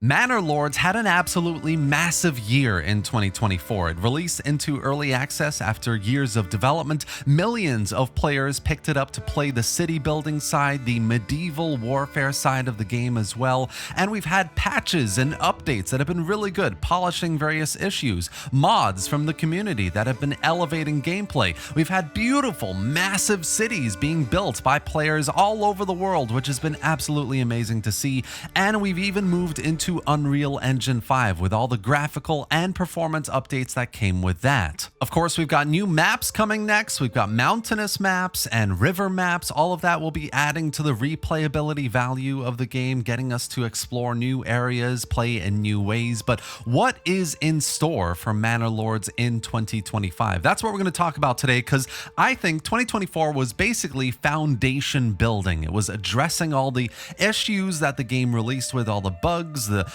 Manor Lords had an absolutely massive year in 2024. It released into early access after years of development. Millions of players picked it up to play the city building side, the medieval warfare side of the game as well. And we've had patches and updates that have been really good, polishing various issues, mods from the community that have been elevating gameplay. We've had beautiful, massive cities being built by players all over the world, which has been absolutely amazing to see. And we've even moved into Unreal Engine 5 with all the graphical and performance updates that came with that. Of course, we've got new maps coming next. We've got mountainous maps and river maps. All of that will be adding to the replayability value of the game, getting us to explore new areas, play in new ways. But what is in store for Manor Lords in 2025? That's what we're going to talk about today, because I think 2024 was basically foundation building. It was addressing all the issues that the game released with, all the bugs, the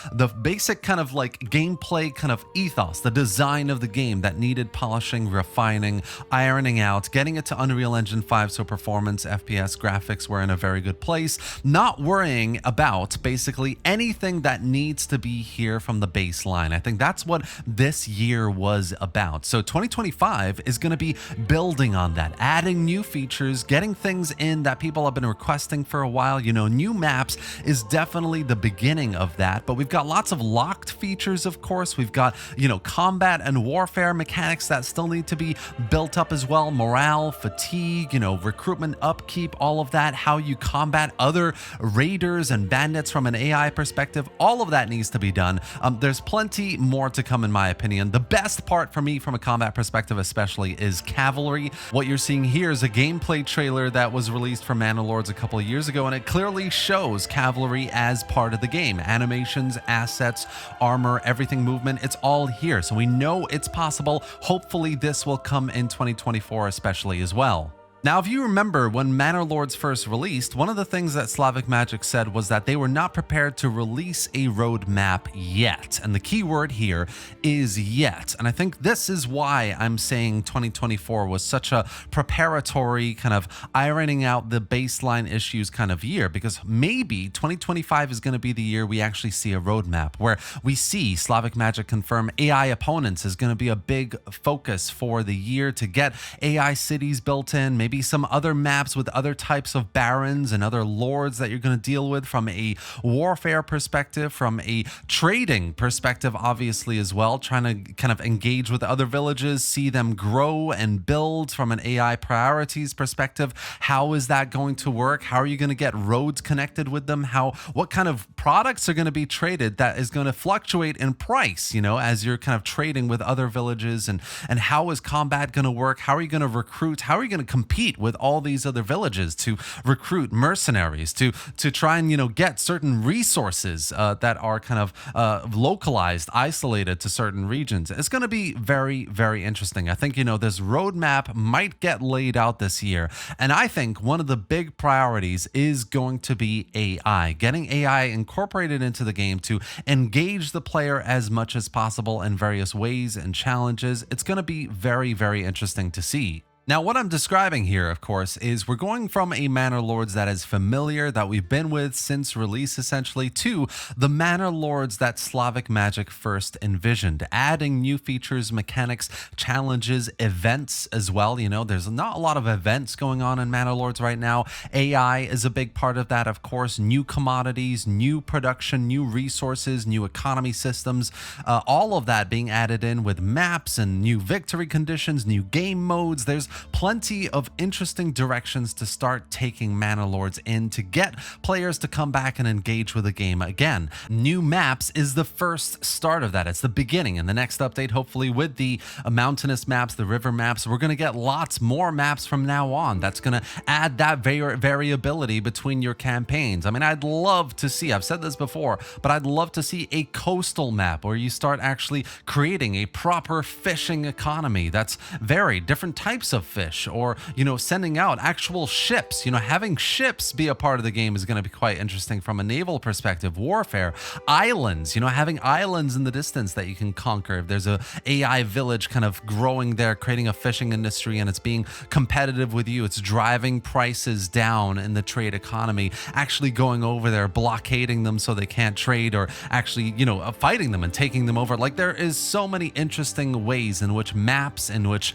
basic kind of like gameplay kind of ethos, the design of the game that needed polishing, refining, ironing out, getting it to Unreal Engine 5 so performance, FPS, graphics were in a very good place, not worrying about basically anything that needs to be here from the baseline. I think that's what this year was about. So 2025 is going to be building on that, adding new features, getting things in that people have been requesting for a while. You know, new maps is definitely the beginning of that, but we've got lots of locked features, of course. We've got, combat and warfare mechanics that still need to be built up as well. Morale, fatigue, recruitment, upkeep, all of that, how you combat other raiders and bandits from an AI perspective, all of that needs to be done. There's plenty more to come, in my opinion. The best part for me from a combat perspective especially is cavalry. What you're seeing here is a gameplay trailer that was released for Manor Lords a couple of years ago, and it clearly shows cavalry as part of the game. Animations, assets, armor, everything, movement, it's all here. So we know it's possible. Hopefully this will come in 2024 especially as well. Now, if you remember when Manor Lords first released, one of the things that Slavic Magic said was that they were not prepared to release a roadmap yet. And the key word here is yet. And I think this is why I'm saying 2024 was such a preparatory kind of ironing out the baseline issues kind of year, because maybe 2025 is going to be the year we actually see a roadmap where we see Slavic Magic confirm AI opponents is going to be a big focus for the year to get AI cities built in, maybe some other maps with other types of barons and other lords that you're going to deal with from a warfare perspective, from a trading perspective, obviously as well, trying to kind of engage with other villages, see them grow and build from an AI priorities perspective. How is that going to work? How are you going to get roads connected with them? What kind of products are going to be traded that is going to fluctuate in price, as you're kind of trading with other villages, and how is combat going to work? How are you going to recruit? How are you going to compete with all these other villages to recruit mercenaries, to try and get certain resources that are kind of localized, isolated to certain regions? It's going to be very, very interesting. I think this roadmap might get laid out this year, and I think one of the big priorities is going to be AI, getting AI incorporated into the game to engage the player as much as possible in various ways and challenges. It's going to be very, very interesting to see. Now, what I'm describing here, of course, is we're going from a Manor Lords that is familiar, that we've been with since release, essentially, to the Manor Lords that Slavic Magic first envisioned, adding new features, mechanics, challenges, events as well. There's not a lot of events going on in Manor Lords right now. AI is a big part of that, of course. New commodities, new production, new resources, new economy systems, all of that being added in with maps and new victory conditions, new game modes. There's plenty of interesting directions to start taking Manor Lords in to get players to come back and engage with the game again. New maps is the first start of that. It's the beginning. In the next update, hopefully with the mountainous maps, the river maps, we're going to get lots more maps from now on. That's going to add that variability between your campaigns. I mean, I'd love to see, I've said this before, but I'd love to see a coastal map where you start actually creating a proper fishing economy that's varied, different types of of fish, or, sending out actual ships. Having ships be a part of the game is going to be quite interesting from a naval perspective. Warfare, islands, having islands in the distance that you can conquer. If there's a AI village kind of growing there, creating a fishing industry, and it's being competitive with you, it's driving prices down in the trade economy, actually going over there, blockading them so they can't trade, or actually, fighting them and taking them over. Like, there is so many interesting ways in which maps, in which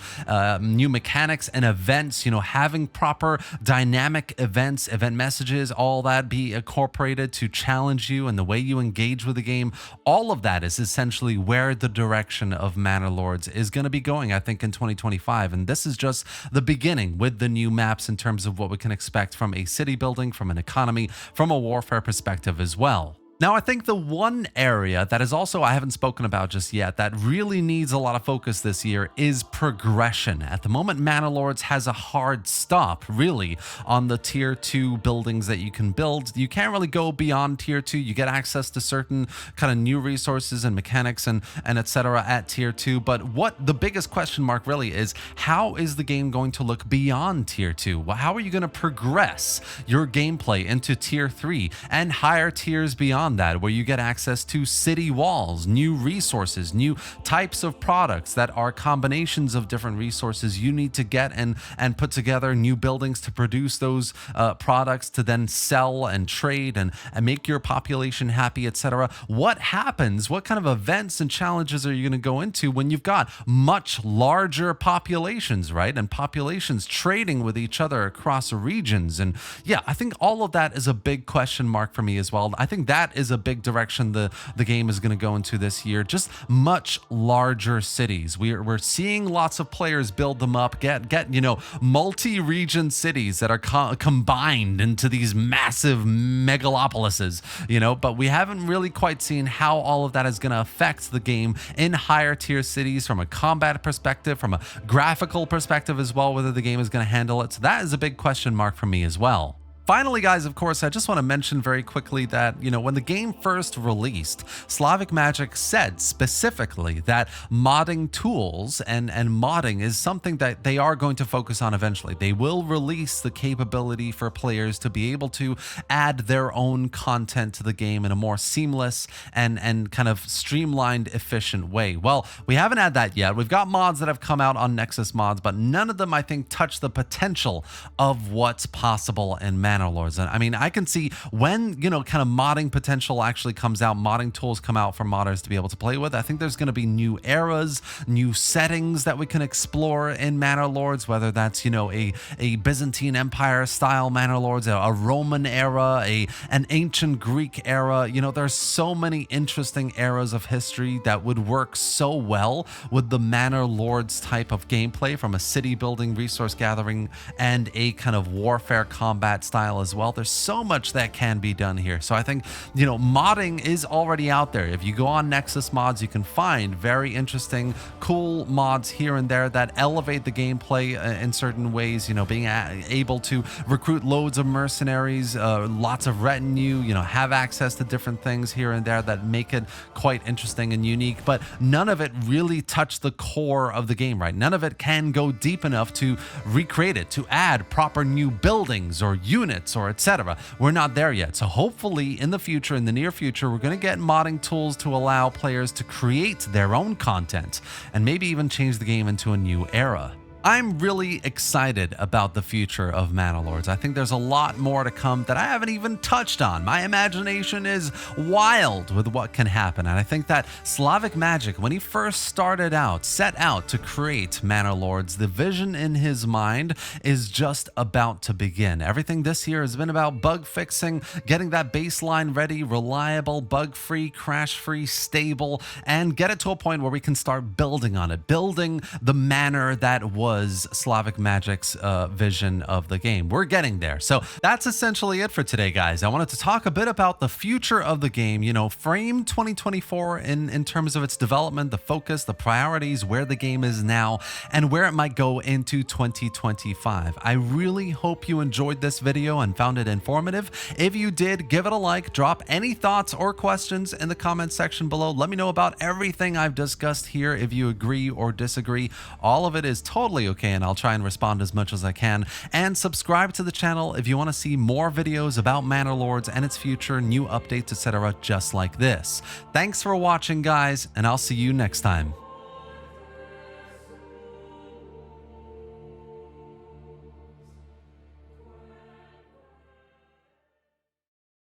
new mechanics and events, having proper dynamic events, event messages, all that be incorporated to challenge you and the way you engage with the game. All of that is essentially where the direction of Manor Lords is going to be going, I think, in 2025. And this is just the beginning with the new maps in terms of what we can expect from a city building, from an economy, from a warfare perspective as well. Now, I think the one area that is also I haven't spoken about just yet that really needs a lot of focus this year is progression. At the moment, Manor Lords has a hard stop, really, on the tier 2 buildings that you can build. You can't really go beyond tier 2. You get access to certain kind of new resources and mechanics and etc. at tier 2. But what the biggest question mark really is, how is the game going to look beyond tier 2? Well, how are you going to progress your gameplay into tier 3 and higher tiers beyond that, where you get access to city walls, new resources, new types of products that are combinations of different resources you need to get and put together new buildings to produce those products to then sell and trade and make your population happy, etc. What happens? What kind of events and challenges are you going to go into when you've got much larger populations, right? And populations trading with each other across regions. And yeah, I think all of that is a big question mark for me as well. I think that is a big direction the game is going to go into this year. Just much larger cities. We're seeing lots of players build them up, get multi-region cities that are combined into these massive megalopolises, but we haven't really quite seen how all of that is going to affect the game in higher tier cities from a combat perspective, from a graphical perspective as well, whether the game is going to handle it. So that is a big question mark for me as well. Finally, guys, of course, I just want to mention very quickly that, when the game first released, Slavic Magic said specifically that modding tools and modding is something that they are going to focus on eventually. They will release the capability for players to be able to add their own content to the game in a more seamless and kind of streamlined, efficient way. Well, we haven't had that yet. We've got mods that have come out on Nexus Mods, but none of them, I think, touch the potential of what's possible in Manor Lords. I mean, I can see when, kind of modding potential actually comes out, modding tools come out for modders to be able to play with. I think there's going to be new eras, new settings that we can explore in Manor Lords, whether that's, a Byzantine Empire style Manor Lords, a Roman era, an ancient Greek era. There's so many interesting eras of history that would work so well with the Manor Lords type of gameplay from a city building, resource gathering, and a kind of warfare combat style as well. There's so much that can be done here. So I think, modding is already out there. If you go on Nexus Mods, you can find very interesting, cool mods here and there that elevate the gameplay in certain ways, being able to recruit loads of mercenaries, lots of retinue, have access to different things here and there that make it quite interesting and unique, but none of it really touched the core of the game, right? None of it can go deep enough to recreate it, to add proper new buildings or units or etc. We're not there yet. So hopefully in the future, in the near future, we're going to get modding tools to allow players to create their own content and maybe even change the game into a new era. I'm really excited about the future of Manor Lords. I think there's a lot more to come that I haven't even touched on. My imagination is wild with what can happen. And I think that Slavic Magic, when he first set out to create Manor Lords, the vision in his mind is just about to begin. Everything this year has been about bug fixing, getting that baseline ready, reliable, bug-free, crash-free, stable, and get it to a point where we can start building on it, building the manor that was Slavic Magic's vision of the game. We're getting there. So that's essentially it for today, guys. I wanted to talk a bit about the future of the game, frame 2024 in terms of its development, the focus, the priorities, where the game is now, and where it might go into 2025. I really hope you enjoyed this video and found it informative. If you did, give it a like, drop any thoughts or questions in the comment section below. Let me know about everything I've discussed here. If you agree or disagree, all of it is totally totally okay, and I'll try and respond as much as I can. And subscribe to the channel if you want to see more videos about Manor Lords and its future, new updates, etc., just like this. Thanks for watching, guys, and I'll see you next time.